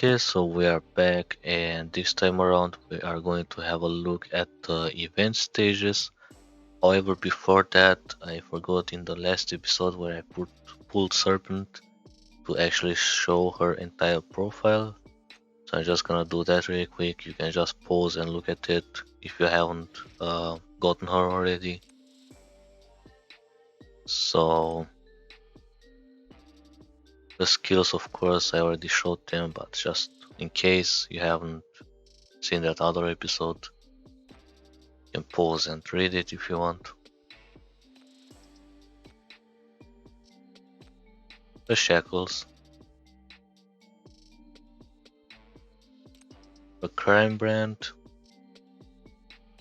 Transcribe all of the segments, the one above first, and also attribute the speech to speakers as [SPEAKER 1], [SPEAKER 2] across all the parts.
[SPEAKER 1] Okay, so we are back, and this time around we are going to have a look at the event stages. However, before that, I forgot in the last episode where I pulled Serpent to actually show her entire profile. So I'm just gonna do that really quick. You can just pause and look at it if you haven't gotten her already. So the skills, of course, I already showed them, but just in case you haven't seen that other episode, you can pause and read it if you want. The shackles, the crime brand.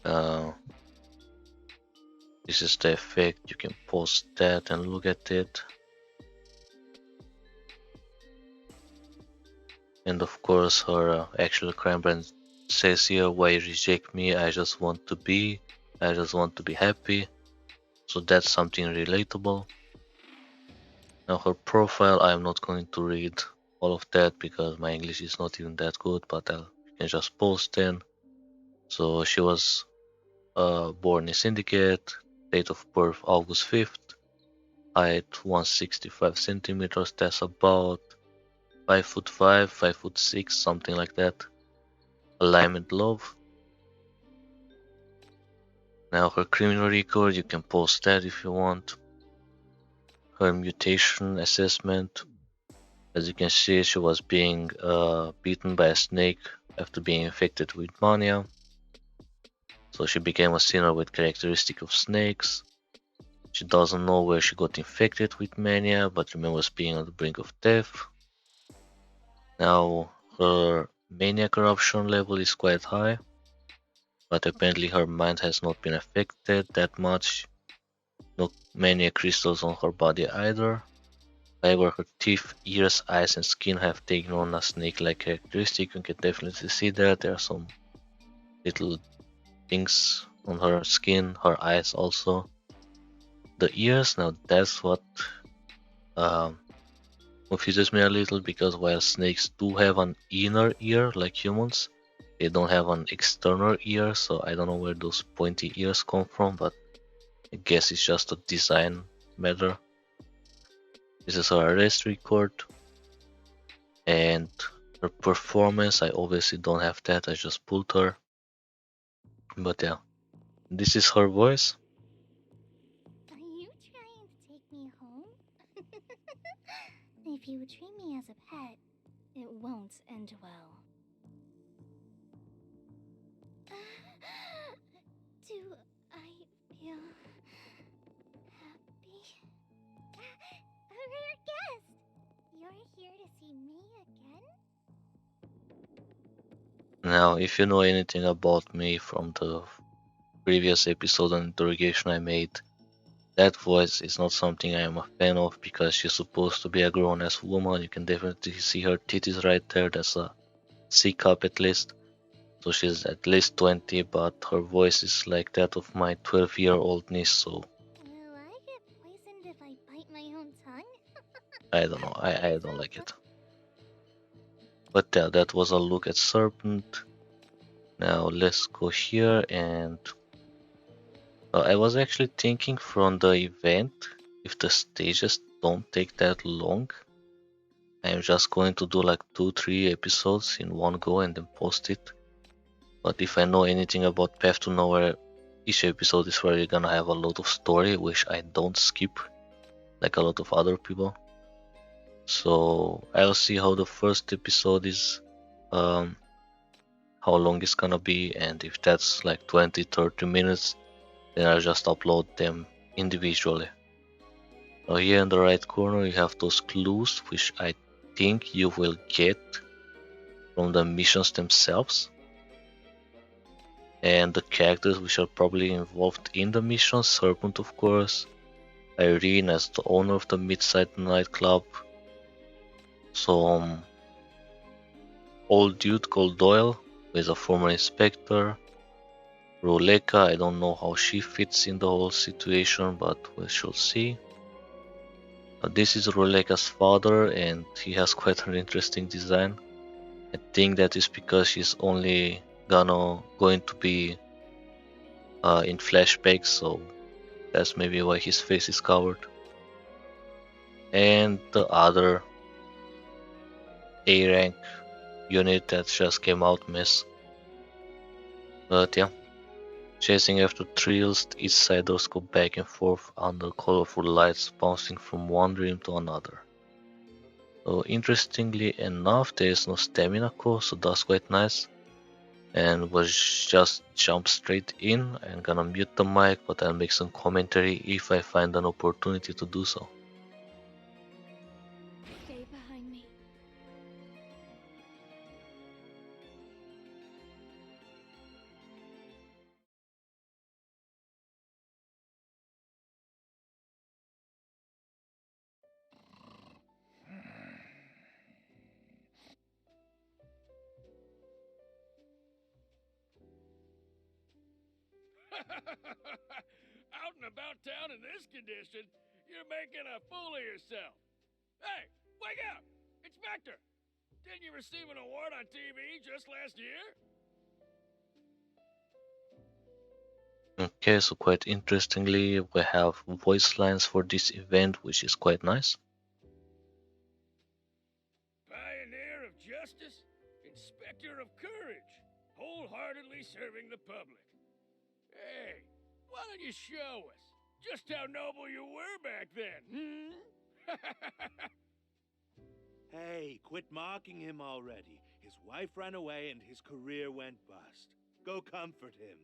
[SPEAKER 1] Uh, this is the effect. You can pause that and look at it. And of course, her actual crime brand says here, "Why reject me? I just want to be. I just want to be happy." So that's something relatable. Now her profile, I'm not going to read all of that because my English is not even that good, but you can just post then. So she was born in Syndicate, date of birth August 5th, height 165 centimeters, that's about 5'5", 5'6", something like that. Alignment love. Now her criminal record, you can post that if you want. Her mutation assessment. As you can see, she was being bitten by a snake after being infected with mania. So she became a sinner with characteristic of snakes. She doesn't know where she got infected with mania, but remembers being on the brink of death. Now, her mania corruption level is quite high, but apparently her mind has not been affected that much. No mania crystals on her body either. However, her teeth, ears, eyes, and skin have taken on a snake-like characteristic. You can definitely see that. There are some little things on her skin, her eyes also. The ears, now that's what um, confuses me a little, because while snakes do have an inner ear like humans, they don't have an external ear, so I don't know where those pointy ears come from, but I guess it's just a design matter. This is her arrest record, and her performance, I obviously don't have that, I just pulled her. But yeah, this is her voice.
[SPEAKER 2] Are you trying to take me home? If you treat me as a pet, it won't end well. Do I feel happy? A rare guest! You're here to see me again?
[SPEAKER 1] Now, if you know anything about me from the previous episode and interrogation I made, that voice is not something I am a fan of, because she's supposed to be a grown-ass woman. You can definitely see her titties right there. That's a C cup at least. So she's at least 20, but her voice is like that of my 12-year-old niece, so
[SPEAKER 2] Will I get poisoned if I bite my own tongue?
[SPEAKER 1] I don't know. I don't like it. But yeah, that was a look at Serpent. Now let's go here, and I was actually thinking from the event, if the stages don't take that long, I'm just going to do like 2-3 episodes in one go and then post it. But if I know anything about Path to Nowhere, each episode is really gonna have a lot of story, which I don't skip like a lot of other people. So I'll see how the first episode is, um, how long it's gonna be, and if that's like 20-30 minutes, then I'll just upload them individually. Now here in the right corner you have those clues, which I think you will get from the missions themselves, and the characters which are probably involved in the mission. Serpent, of course, Irene as the owner of the Midside nightclub, some old dude called Doyle, who is a former inspector, Roleka, I don't know how she fits in the whole situation, but we shall see. This is Roleka's father, and he has quite an interesting design. I think that is because she's only going to be in flashbacks, so that's maybe why his face is covered. And the other A rank unit that just came out miss. But yeah, chasing after thrills, each siders go back and forth under colorful lights, bouncing from one dream to another. So interestingly enough, there is no stamina core, so that's quite nice. And was just jump straight in. I'm gonna mute the mic, but I'll make some commentary if I find an opportunity to do so.
[SPEAKER 2] Stay behind me.
[SPEAKER 3] Out and about town in this condition, you're making a fool of yourself. Hey, wake up! Inspector! Didn't you receive an award on TV just last year?
[SPEAKER 1] Okay, so quite interestingly, we have voice lines for this event, which is quite nice.
[SPEAKER 3] Pioneer of justice, inspector of courage, wholeheartedly serving the public. Hey, why don't you show us just how noble you were back then, hmm?
[SPEAKER 4] Hey, quit mocking him already. His wife ran away and his career went bust. Go comfort him.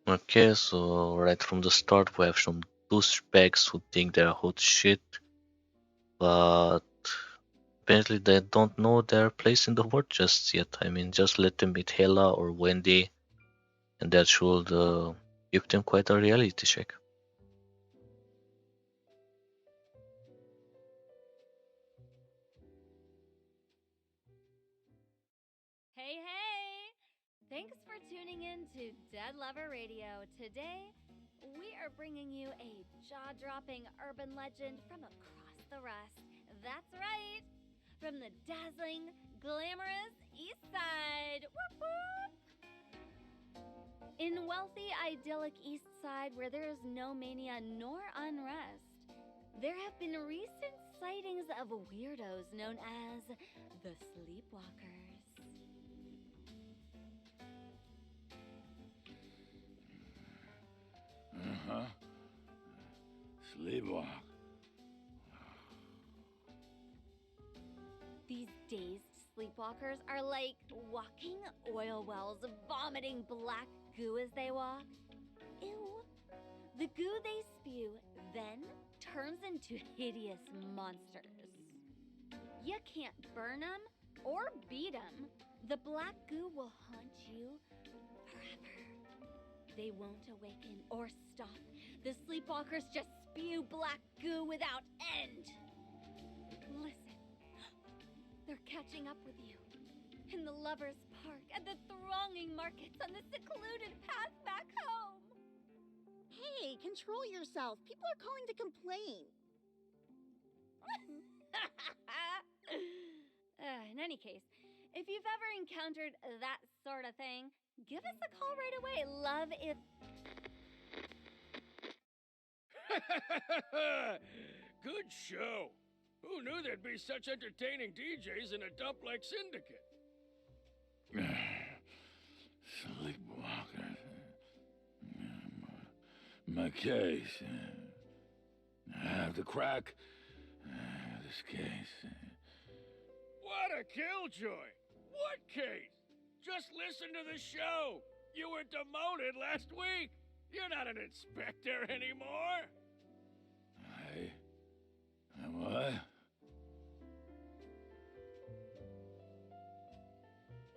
[SPEAKER 1] Okay, so right from the start, we have some douchebags who think they're hot shit, but apparently they don't know their place in the world just yet. I mean, just let them meet Hela or Wendy, and that should give them quite a reality check.
[SPEAKER 2] Hey, hey! Thanks for tuning in to Dead Lover Radio. Today, we are bringing you a jaw dropping urban legend from across the Rust. That's right! From the dazzling, glamorous East Side. Whoop whoop! In wealthy, idyllic East Side where there is no mania nor unrest, there have been recent sightings of weirdos known as the Sleepwalkers.
[SPEAKER 3] Uh-huh. Sleepwalk.
[SPEAKER 2] These dazed sleepwalkers are like walking oil wells, vomiting black goo as they walk. Ew. The goo they spew then turns into hideous monsters. You can't burn them or beat them. The black goo will haunt you forever. They won't awaken or stop. The sleepwalkers just spew black goo without end. Listen, they're catching up with you. In the lovers' park, at the thronging markets, on the secluded path back home.
[SPEAKER 5] Hey, control yourself. People are calling to complain.
[SPEAKER 2] In any case, if you've ever encountered that sort of thing, give us a call right away. Love if.
[SPEAKER 3] Good show. Who knew there'd be such entertaining DJs in a dump like Syndicate? Sleepwalkers. My case. I have to crack this case. What a killjoy! What case? Just listen to the show. You were demoted last week. You're not an inspector anymore. I what?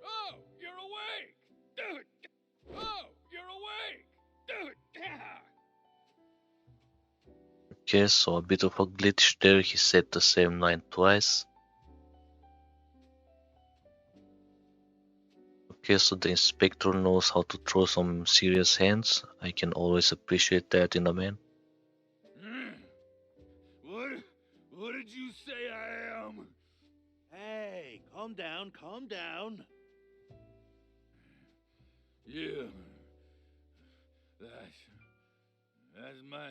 [SPEAKER 3] Oh, you're awake! Dude! Oh, you're awake! Dude!
[SPEAKER 1] Okay, so a bit of a glitch there. He said the same line twice. Okay, so the inspector knows how to throw some serious hands. I can always appreciate that in a man.
[SPEAKER 3] What? What did you say I am?
[SPEAKER 4] Hey, calm down, calm down.
[SPEAKER 3] Yeah. That's my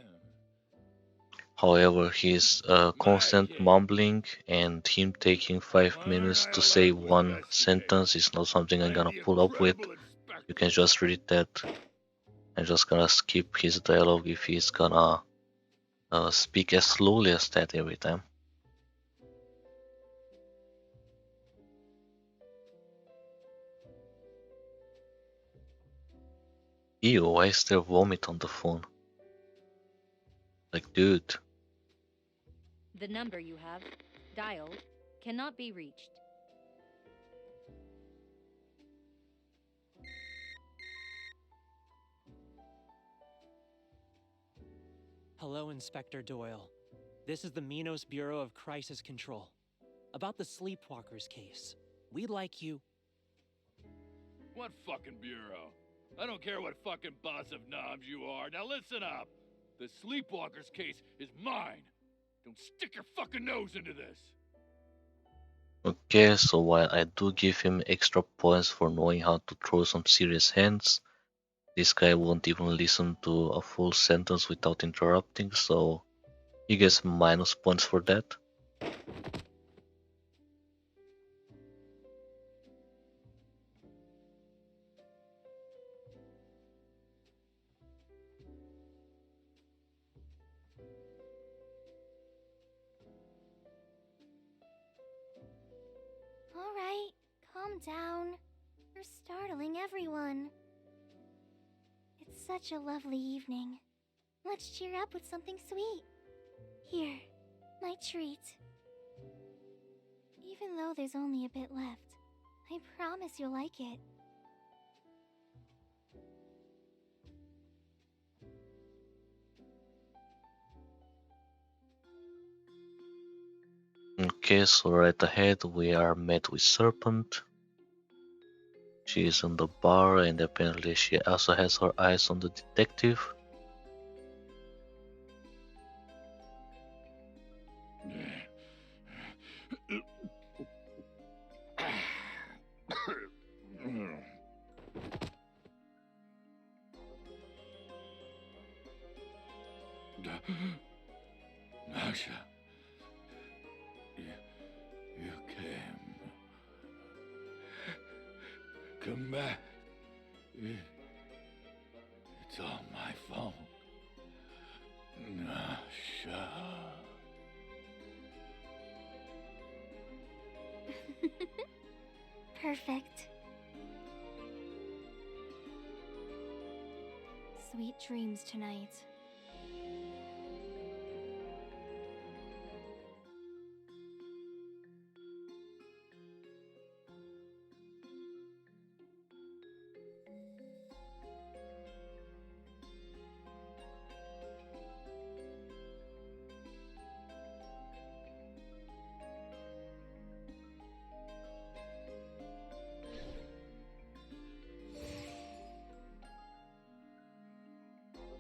[SPEAKER 1] However, his constant
[SPEAKER 3] case.
[SPEAKER 1] mumbling and him taking 5 minutes
[SPEAKER 3] Aren't
[SPEAKER 1] to
[SPEAKER 3] I
[SPEAKER 1] say
[SPEAKER 3] allowed to
[SPEAKER 1] one
[SPEAKER 3] investigate?
[SPEAKER 1] sentence is not something I'm
[SPEAKER 3] I'm
[SPEAKER 1] gonna
[SPEAKER 3] the
[SPEAKER 1] pull up with.
[SPEAKER 3] incredible
[SPEAKER 1] You
[SPEAKER 3] inspector.
[SPEAKER 1] can just read that. I'm just gonna skip his dialogue if he's gonna speak as slowly as that every time. Ew, why is there vomit on the phone? Like, dude.
[SPEAKER 6] The number you have dialed cannot be reached.
[SPEAKER 7] Hello, Inspector Doyle. This is the Minos Bureau of Crisis Control. About the Sleepwalkers case. We'd like you.
[SPEAKER 3] What fucking bureau? I don't care what fucking boss of knobs you are. Now listen up. The Sleepwalkers case is mine. Don't stick your fucking nose into this.
[SPEAKER 1] Okay, so while I do give him extra points for knowing how to throw some serious hands, this guy won't even listen to a full sentence without interrupting, so he gets minus points for that.
[SPEAKER 2] All right, calm down. You're startling everyone. It's such a lovely evening. Let's cheer up with something sweet. Here, my treat. Even though there's only a bit left, I promise you'll like it.
[SPEAKER 1] Okay, so right ahead we are met with Serpent. She is in the bar and apparently she also has her eyes on the detective.
[SPEAKER 3] Masha, you came. Come back. It's all my fault. Masha.
[SPEAKER 2] Perfect. Sweet dreams tonight.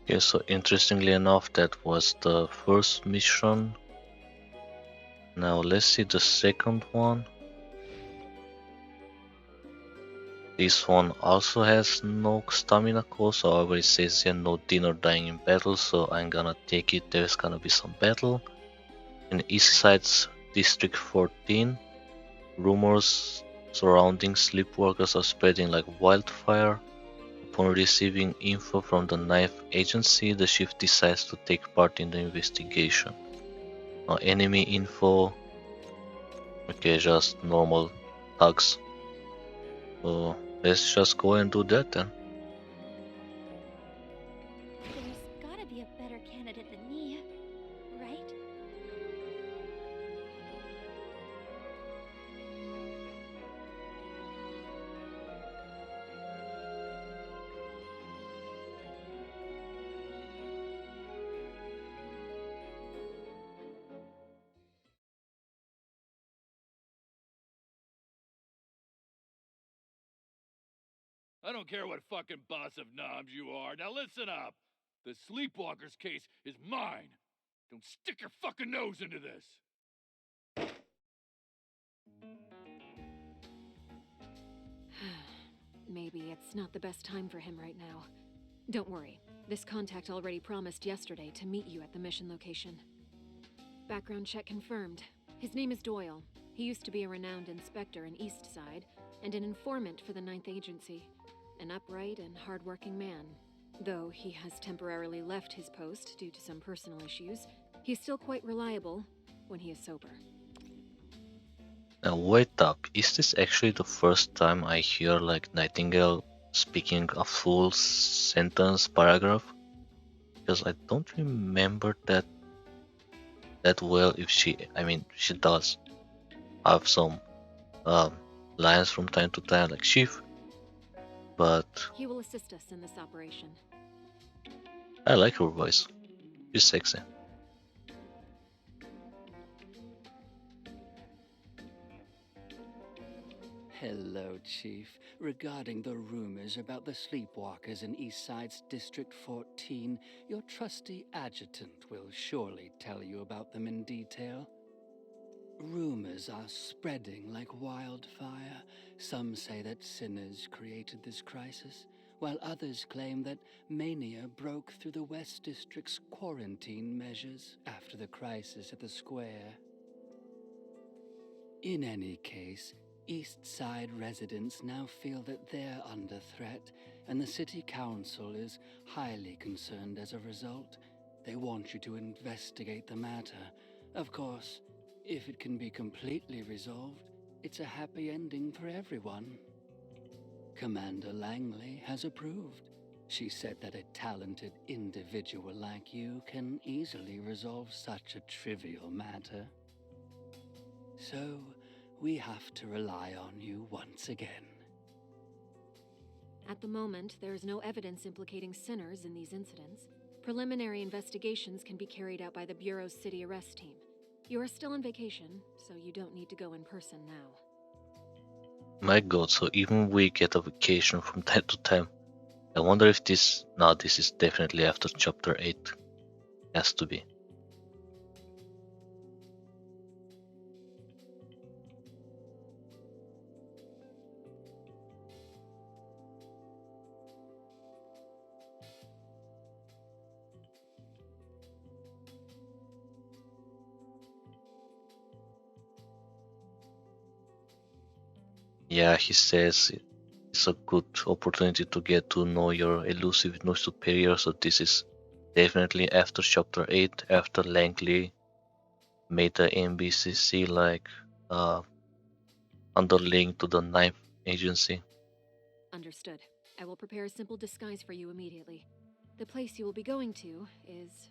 [SPEAKER 1] Okay, so interestingly enough, that was the first mission. Now let's see the second one. This one also has no stamina cost, however it says here no dinner dying in battle, so I'm gonna take it there's gonna be some battle. In East Side's District 14, rumors surrounding sleepwalkers are spreading like wildfire. Upon receiving info from the 9th Agency, the chief decides to take part in the investigation. Enemy info, okay, just normal thugs. So let's just go and do that then.
[SPEAKER 2] There's gotta be a better candidate than me, right?
[SPEAKER 3] I don't care what fucking boss of knobs you are. Now listen up. The Sleepwalkers case is mine. Don't stick your fucking nose into this.
[SPEAKER 8] maybe it's not the best time for him right now. Don't worry, this contact already promised yesterday to meet you at the mission location. Background check confirmed. His name is Doyle. He used to be a renowned inspector in Eastside and an informant for the 9th Agency. An upright and hardworking man. Though he has temporarily left his post due to some personal issues, he's still quite reliable when he is sober.
[SPEAKER 1] Now wait up, is this actually the first time I hear like Nightingale speaking a full sentence paragraph? Because I don't remember that well. If she does have some um, lines from time to time, like Chief, but
[SPEAKER 8] He will assist us in this operation.
[SPEAKER 1] I like her voice. She's sexy.
[SPEAKER 9] Hello, Chief. Regarding the rumors about the sleepwalkers in Eastside's District 14, your trusty adjutant will surely tell you about them in detail. Rumors are spreading like wildfire. Some say that sinners created this crisis, while others claim that mania broke through the West District's quarantine measures after the crisis at the square. In any case, East Side residents now feel that they're under threat, and the City Council is highly concerned as a result. They want you to investigate the matter. Of course, if it can be completely resolved, it's a happy ending for everyone. Commander Langley has approved. She said that a talented individual like you can easily resolve such a trivial matter. So, we have to rely on you once again.
[SPEAKER 8] At the moment, there is no evidence implicating sinners in these incidents. Preliminary investigations can be carried out by the Bureau's city arrest team. You are still on vacation, so you don't need to go in person now.
[SPEAKER 1] My god, so even we get a vacation from time to time. I wonder if this is definitely after chapter 8. Has to be. Yeah, he says it's a good opportunity to get to know your elusive new superior, so this is definitely after chapter 8, after Langley made the NBCC like underling to the 9th agency.
[SPEAKER 8] Understood. I will prepare a simple disguise for you immediately. The place you will be going to is...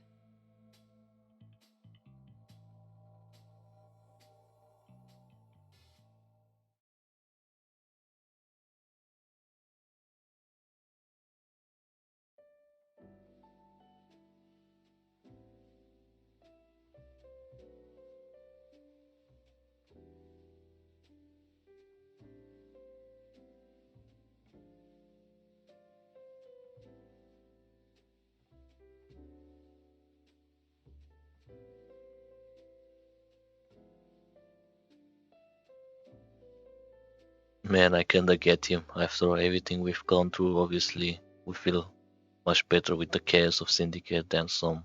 [SPEAKER 1] Man, I kinda get him. After everything we've gone through, obviously, we feel much better with the chaos of Syndicate than some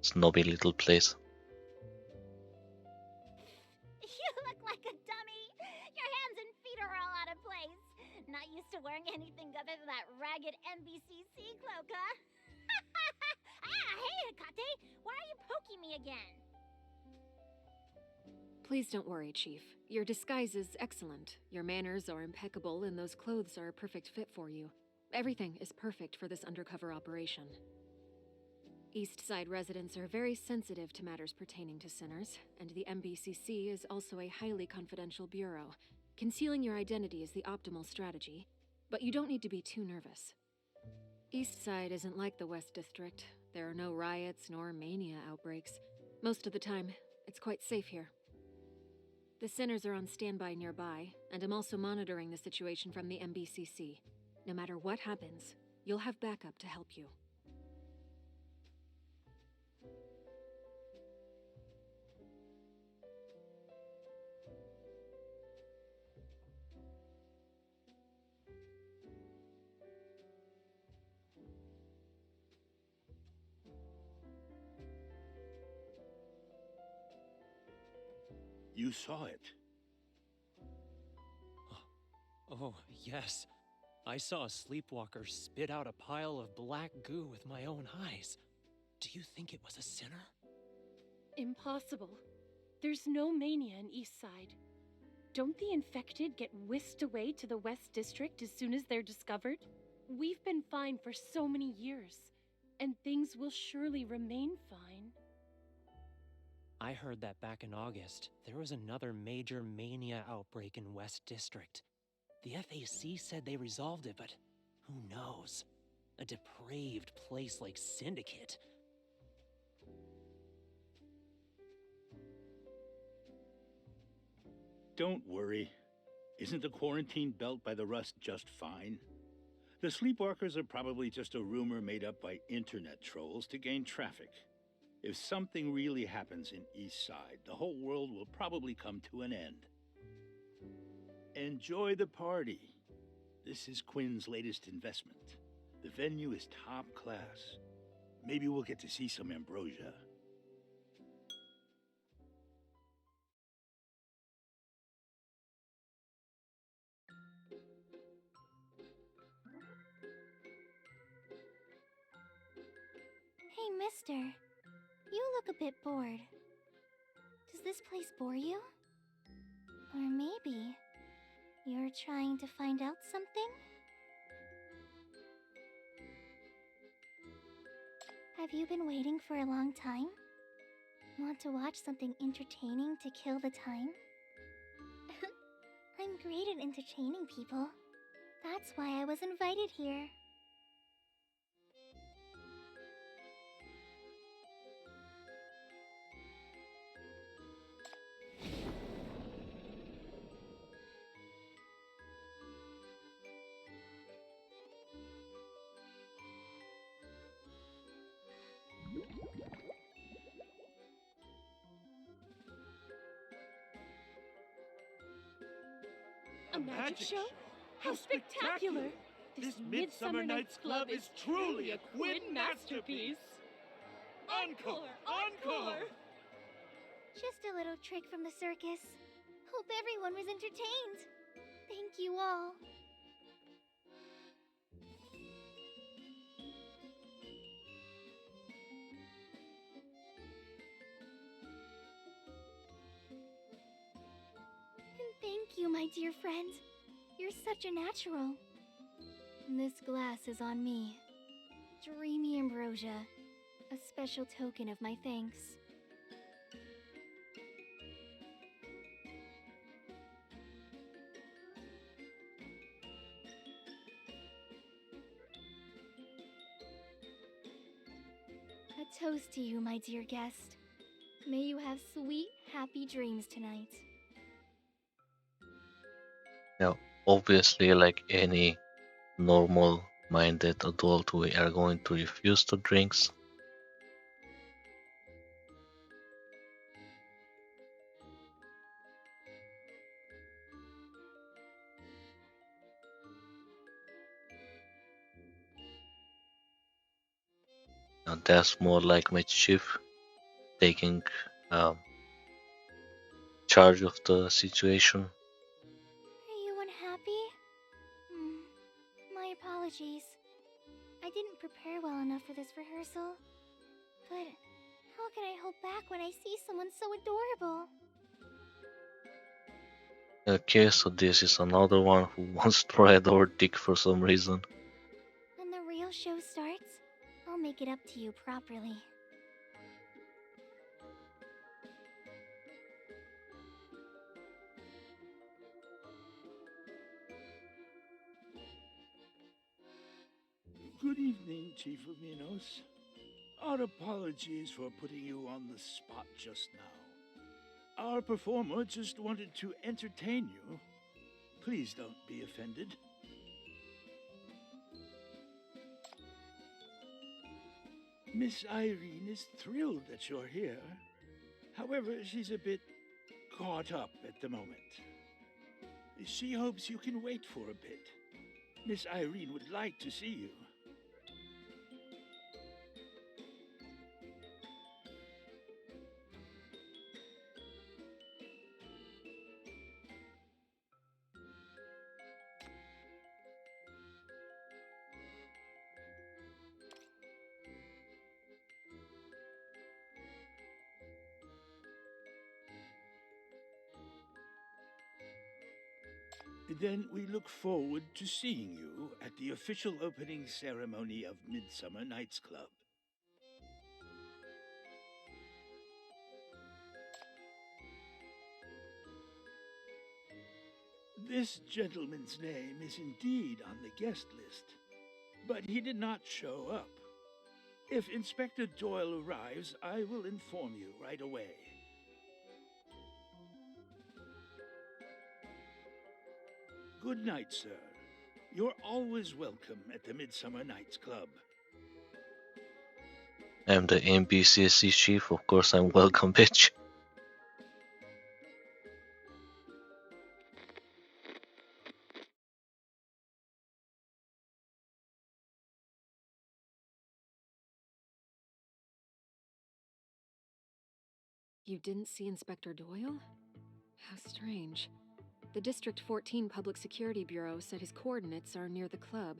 [SPEAKER 1] snobby little place.
[SPEAKER 2] You look like a dummy. Your hands and feet are all out of place. Not used to wearing anything other than that ragged NBCC cloak, huh? Hey, Hikate! Why are you poking me again?
[SPEAKER 8] Please don't worry, Chief. Your disguise is excellent. Your manners are impeccable, and those clothes are a perfect fit for you. Everything is perfect for this undercover operation. East Side residents are very sensitive to matters pertaining to sinners, and the MBCC is also a highly confidential bureau. Concealing your identity is the optimal strategy, but you don't need to be too nervous. East Side isn't like the West District. There are no riots nor mania outbreaks. Most of the time, it's quite safe here. The sinners are on standby nearby, and I'm also monitoring the situation from the MBCC. No matter what happens, you'll have backup to help you.
[SPEAKER 3] You saw it.
[SPEAKER 7] Oh, yes. I saw a sleepwalker spit out a pile of black goo with my own eyes. Do you think it was a sinner?
[SPEAKER 10] Impossible. There's no mania in Eastside. Don't the infected get whisked away to the West District as soon as they're discovered? We've been fine for so many years, and things will surely remain fine.
[SPEAKER 7] I heard that back in August, there was another major mania outbreak in West District. The FAC said they resolved it, but who knows? A depraved place like Syndicate.
[SPEAKER 3] Don't worry. Isn't the quarantine belt by the rust just fine? The sleepwalkers are probably just a rumor made up by internet trolls to gain traffic. If something really happens in Eastside, the whole world will probably come to an end. Enjoy the party. This is Quinn's latest investment. The venue is top class. Maybe we'll get to see some ambrosia.
[SPEAKER 2] Hey, mister. You look a bit bored. Does this place bore you? Or maybe you're trying to find out something? Have you been waiting for a long time? Want to watch something entertaining to kill the time? I'm great at entertaining people. That's why I was invited here.
[SPEAKER 10] A magic show? How spectacular! This Midsummer Night's Club is truly a Quinn masterpiece! Encore! Encore!
[SPEAKER 2] Just a little trick from the circus. Hope everyone was entertained. Thank you all. And thank you, my dear friend. You're such a natural. This glass is on me. Dreamy ambrosia. A special token of my thanks. A toast to you, my dear guest. May you have sweet, happy dreams tonight.
[SPEAKER 1] Now, obviously, like any normal minded adult, we are going to refuse the drinks. Now, that's more like my chief taking charge of the situation.
[SPEAKER 2] Are you unhappy? My apologies. I didn't prepare well enough for this rehearsal. But how can I hold back when I see someone so adorable?
[SPEAKER 1] Okay, so this is another one who wants to ride our dick for some reason.
[SPEAKER 2] When the real show starts, I'll make it up to you properly.
[SPEAKER 3] Good evening, Chief of Minos. Our apologies for putting you on the spot just now. Our performer just wanted to entertain you. Please don't be offended. Miss Irene is thrilled that you're here. However, she's a bit caught up at the moment. She hopes you can wait for a bit. Miss Irene would like to see you. Then we look forward to seeing you at the official opening ceremony of Midsummer Night's Club. This gentleman's name is indeed on the guest list, but he did not show up. If Inspector Doyle arrives, I will inform you right away. Good night, sir. You're always welcome at the Midsummer Night's Club.
[SPEAKER 1] I'm the NBCSC chief, of course I'm welcome, bitch.
[SPEAKER 8] You didn't see Inspector Doyle? How strange. The District 14 Public Security Bureau said his coordinates are near the club.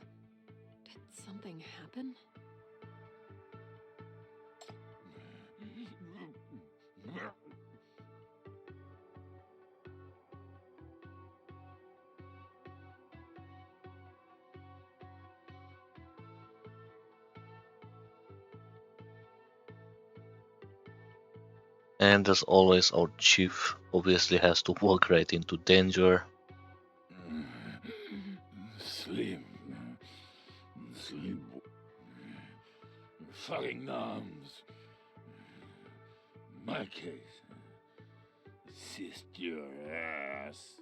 [SPEAKER 8] Did something happen?
[SPEAKER 1] And as always, our chief obviously has to walk right into danger.
[SPEAKER 3] Sleep. Sleep. Fucking numbs. My case. Assist your ass.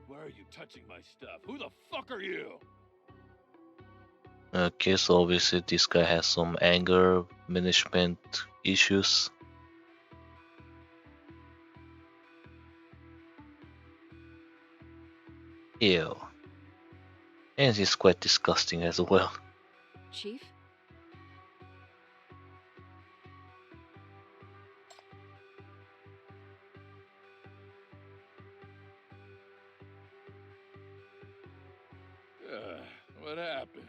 [SPEAKER 3] Why are you touching my stuff? Who the fuck are you?
[SPEAKER 1] Okay, so obviously this guy has some anger management issues. Ew. And he's quite disgusting as well.
[SPEAKER 8] Chief?
[SPEAKER 3] What happened?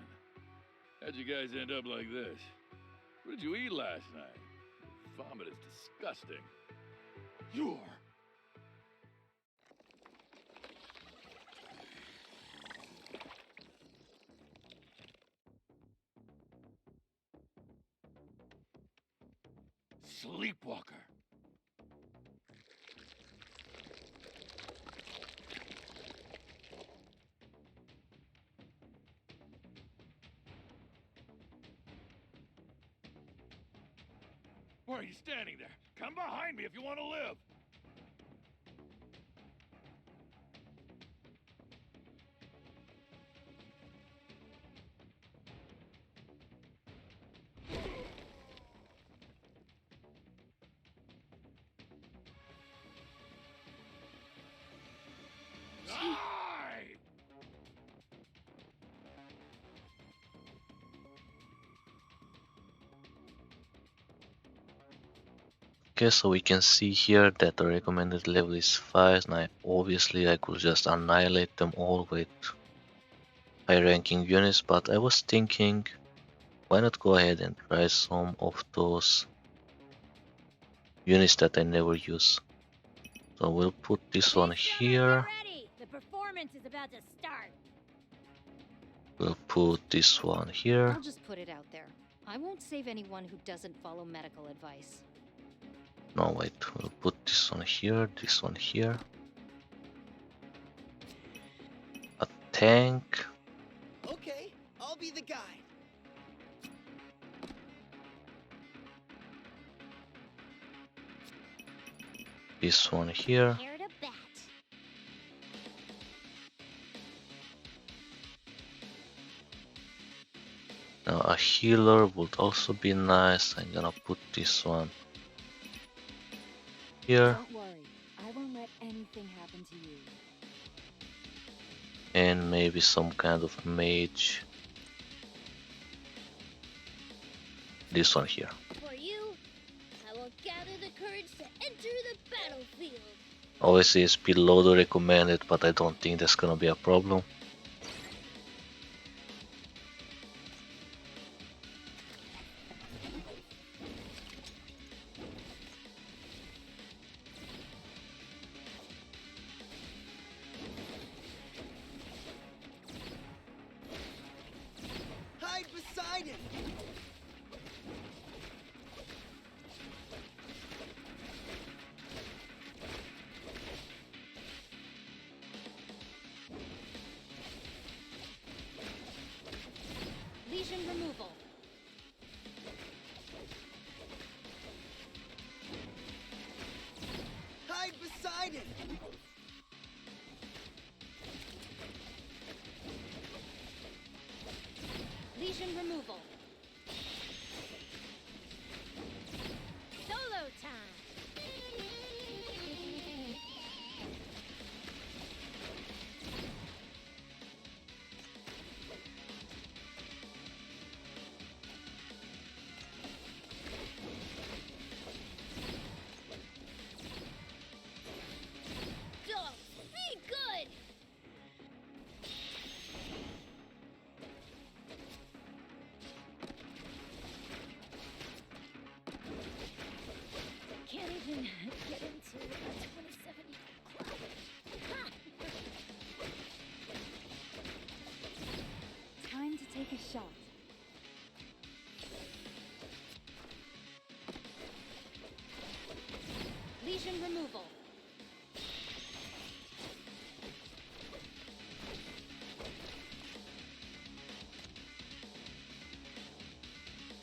[SPEAKER 3] How'd you guys end up like this? What did you eat last night? Vomit is disgusting. You're... Sleepwalker. Why are you standing there? Come behind me if you want to live. Die!
[SPEAKER 1] Okay, so we can see here that the recommended level is 5. Now obviously I could just annihilate them all with high ranking units, but I was thinking, why not go ahead and try some of those units that I never use. So we'll put this one here.
[SPEAKER 2] The performance is about to start.
[SPEAKER 1] We'll put this one here.
[SPEAKER 6] I'll just put it out there. I won't save anyone who doesn't follow medical advice.
[SPEAKER 1] No, wait, we'll put this one here, this one here. A tank.
[SPEAKER 11] Okay, I'll be the guy.
[SPEAKER 1] This one here.
[SPEAKER 2] Here to bat.
[SPEAKER 1] Now a healer would also be nice. I'm gonna put this one here.
[SPEAKER 2] Don't worry, I won't let anything happen to you.
[SPEAKER 1] And maybe some kind of mage. This one here.
[SPEAKER 2] For you, I will gather the courage to enter the battlefield.
[SPEAKER 1] Obviously it's below the recommended, but I don't think that's gonna be a problem.
[SPEAKER 6] Lesion removal. Solo time.
[SPEAKER 2] Be good!
[SPEAKER 6] Can't even get into a 27 club. Ha!
[SPEAKER 2] Time to take a shot.
[SPEAKER 6] Lesion removal.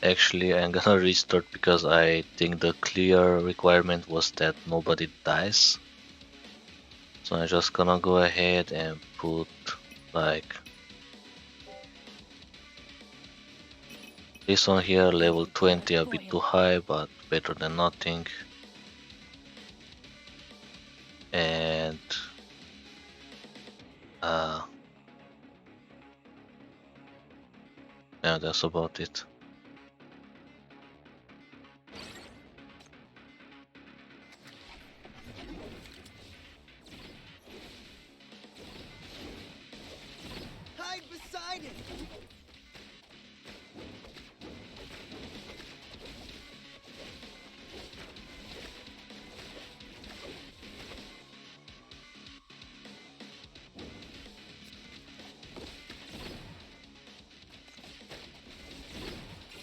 [SPEAKER 1] Actually, I'm gonna restart because I think the clear requirement was that nobody dies. So I'm just gonna go ahead and put like this one here, level 20, a bit too high, but better than nothing. And yeah, that's about it.
[SPEAKER 11] Hide beside it!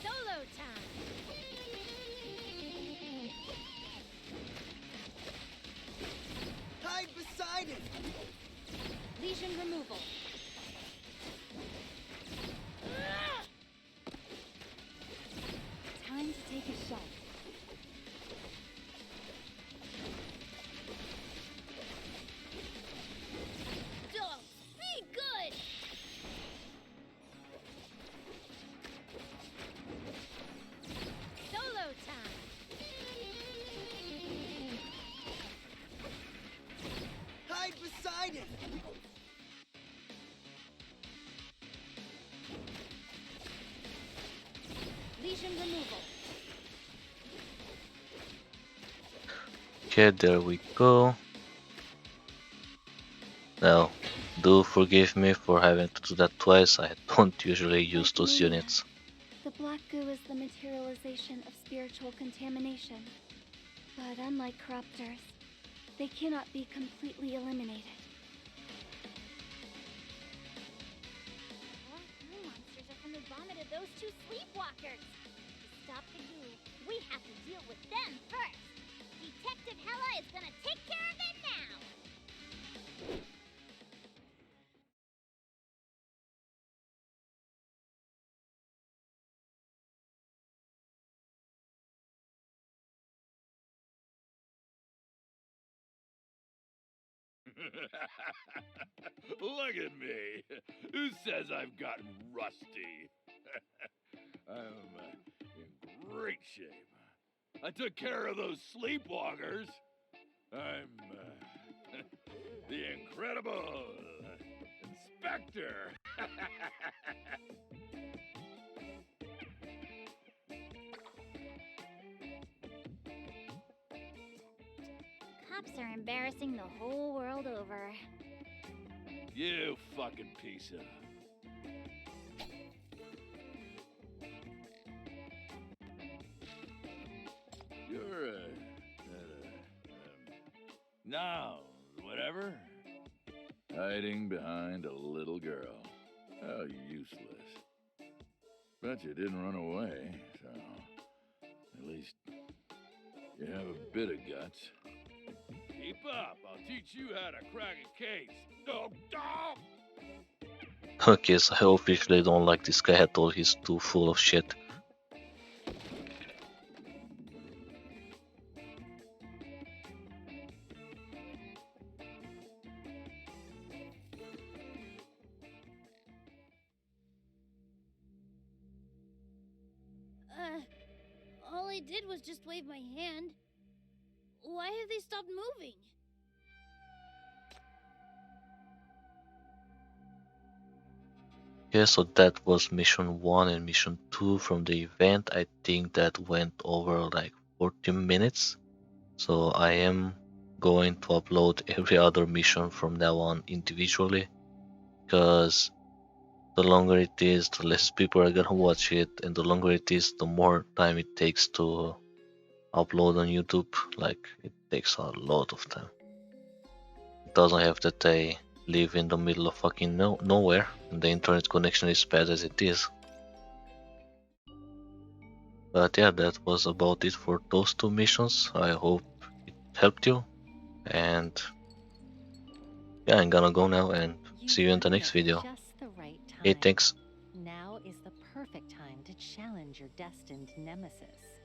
[SPEAKER 6] Solo time.
[SPEAKER 11] Hide beside it!
[SPEAKER 6] Lesion removal.
[SPEAKER 2] Time to take a shot. Be good!
[SPEAKER 6] Solo time.
[SPEAKER 11] Hide beside it!
[SPEAKER 6] Lesion removal.
[SPEAKER 1] Okay, there we go. Now, do forgive me for having to do that twice. I don't usually use those
[SPEAKER 2] Like
[SPEAKER 1] units.
[SPEAKER 2] The black goo is the materialization of spiritual contamination. But unlike corruptors, they cannot be completely eliminated.
[SPEAKER 12] Black goo monsters are from the vomit of those two sleepwalkers. To stop the goo, we have to deal with them first. Detective Hella is gonna take care of it now.
[SPEAKER 3] Look at me. Who says I've gotten rusty? I'm in great shape. I took care of those sleepwalkers. I'm the incredible inspector.
[SPEAKER 12] Cops are embarrassing the whole world over.
[SPEAKER 3] You fucking piece of... You're now, whatever. Hiding behind a little girl. How useless. But you didn't run away, so at least you have a bit of guts. Keep up. I'll teach you how to crack a case. Dog, dog!
[SPEAKER 1] Okay, so I officially don't like this guy at all. He's too full of shit.
[SPEAKER 12] I did was just wave my hand. Why have they stopped moving?
[SPEAKER 1] Yeah, so that was mission 1 and mission 2 from the event. I think that went over like 14 minutes. So I am going to upload every other mission from now on individually, because the longer it is, the less people are gonna watch it, and the longer it is, the more time it takes to upload on YouTube. Like, it takes a lot of time. It doesn't have that I live in the middle of fucking nowhere and the internet connection is bad as it is. But yeah, that was about it for those 2 missions. I hope it helped you, and yeah, I'm gonna go now and see you in the next video.
[SPEAKER 6] Just the right time.
[SPEAKER 1] Hey, thanks.
[SPEAKER 6] Now is the perfect time to challenge your destined nemesis.